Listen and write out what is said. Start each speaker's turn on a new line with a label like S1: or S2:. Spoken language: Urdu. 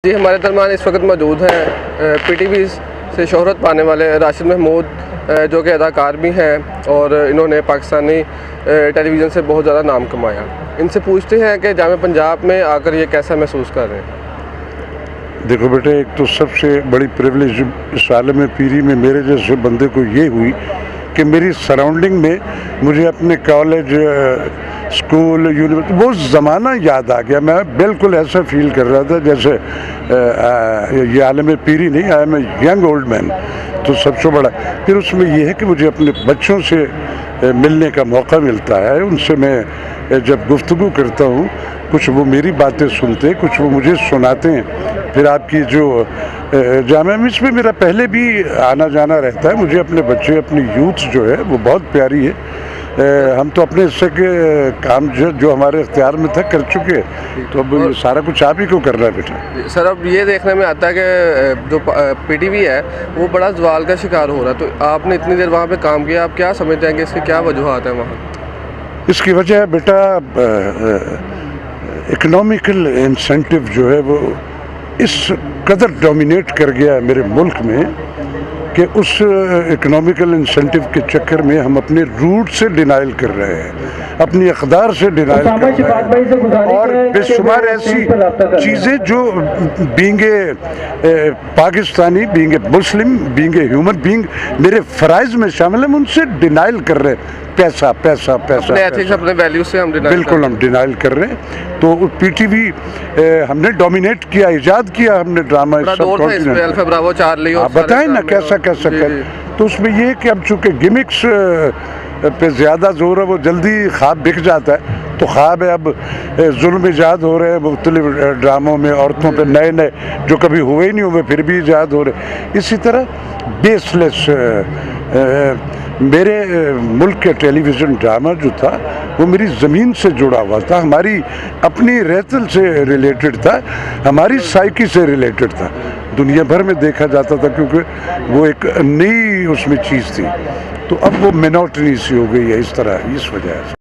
S1: جی ہمارے درمیان اس وقت موجود ہیں پی ٹی وی سے شہرت پانے والے راشد محمود جو کہ اداکار بھی ہیں اور انہوں نے پاکستانی ٹیلی ویژن سے بہت زیادہ نام کمایا۔ ان سے پوچھتے ہیں کہ جامعہ پنجاب میں آ کر یہ کیسا محسوس کر رہے ہیں؟
S2: دیکھو بیٹے، ایک تو سب سے بڑی پریولیج اس عالم پیری میں میرے جیسے بندے کو یہ ہوئی کہ میری سراؤنڈنگ میں مجھے اپنے کالج، اسکول، یونیورسٹی وہ زمانہ یاد آ گیا۔ میں بالکل ایسا فیل کر رہا تھا جیسے یہ عالم پیری نہیں، I am a young old man. تو سب سے بڑا پھر اس میں یہ ہے کہ مجھے اپنے بچوں سے ملنے کا موقع ملتا ہے۔ ان سے میں جب گفتگو کرتا ہوں، کچھ وہ میری باتیں سنتے، کچھ وہ مجھے سناتے ہیں۔ پھر آپ کی جو جامعہ میں اس میں میرا پہلے بھی آنا جانا رہتا ہے۔ مجھے اپنے بچے، اپنی یوتھ جو ہے وہ بہت پیاری ہے۔ ہم تو اپنے حصے کے کام جو ہمارے اختیار میں تھا کر چکے، تو اب سارا کچھ آپ ہی کو کرنا ہے بیٹا۔
S1: سر اب یہ دیکھنے میں آتا ہے کہ جو پی ٹی وی ہے وہ بڑا زوال کا شکار ہو رہا ہے، تو آپ نے اتنی دیر وہاں پہ کام کیا، آپ کیا سمجھتے ہیں کہ اس کی کیا وجوہات ہیں وہاں؟
S2: اس کی وجہ ہے بیٹا اکنامیکل انسینٹیو جو ہے وہ اس قدر ڈومینیٹ کر گیا ہے میرے ملک میں کہ اس اکنامیکل انسینٹیو کے چکر میں ہم اپنے روٹ سے ڈینائل کر رہے ہیں، اپنی اقدار سے ڈینائل کر رہے ہیں، اور بے شمار ایسی چیزیں جو being a Pakistani, being a Muslim, being a human being میرے فرائض میں شامل ہیں، ہم ان سے ڈینائل کر رہے ہیں۔ پیسہ پیسہ پیسہ،
S1: اپنے ایتھکس، اپنے ویلیوز سے ہم ڈینائل
S2: بالکل ہم ڈینائل کر رہے ہیں۔ تو پی ٹی وی ہم نے ڈومینیٹ کیا، ایجاد کیا ہم نے ڈرامہ
S1: الفا براوو، چارلی،
S2: آپ بتائیں نا کیسا کیسا کر۔ تو اس میں یہ ہے کہ اب چونکہ گمکس پہ زیادہ زور ہے، وہ جلدی خواب بک جاتا ہے، تو خواب ہے اب ظلم ایجاد ہو رہے ہیں مختلف ڈراموں میں، عورتوں پہ نئے نئے جو کبھی ہوئے ہی نہیں ہوئے پھر بھی ایجاد ہو رہے۔ اسی طرح بیس لیس میرے ملک کے ٹیلی ویژن ڈرامہ جو تھا وہ میری زمین سے جڑا ہوا تھا، ہماری اپنی رہتل سے ریلیٹڈ تھا، ہماری سائیکی سے ریلیٹڈ تھا، دنیا بھر میں دیکھا جاتا تھا کیونکہ وہ ایک نئی اس میں چیز تھی۔ تو اب وہ مینوٹنی سی ہو گئی ہے، اس طرح، اس وجہ سے۔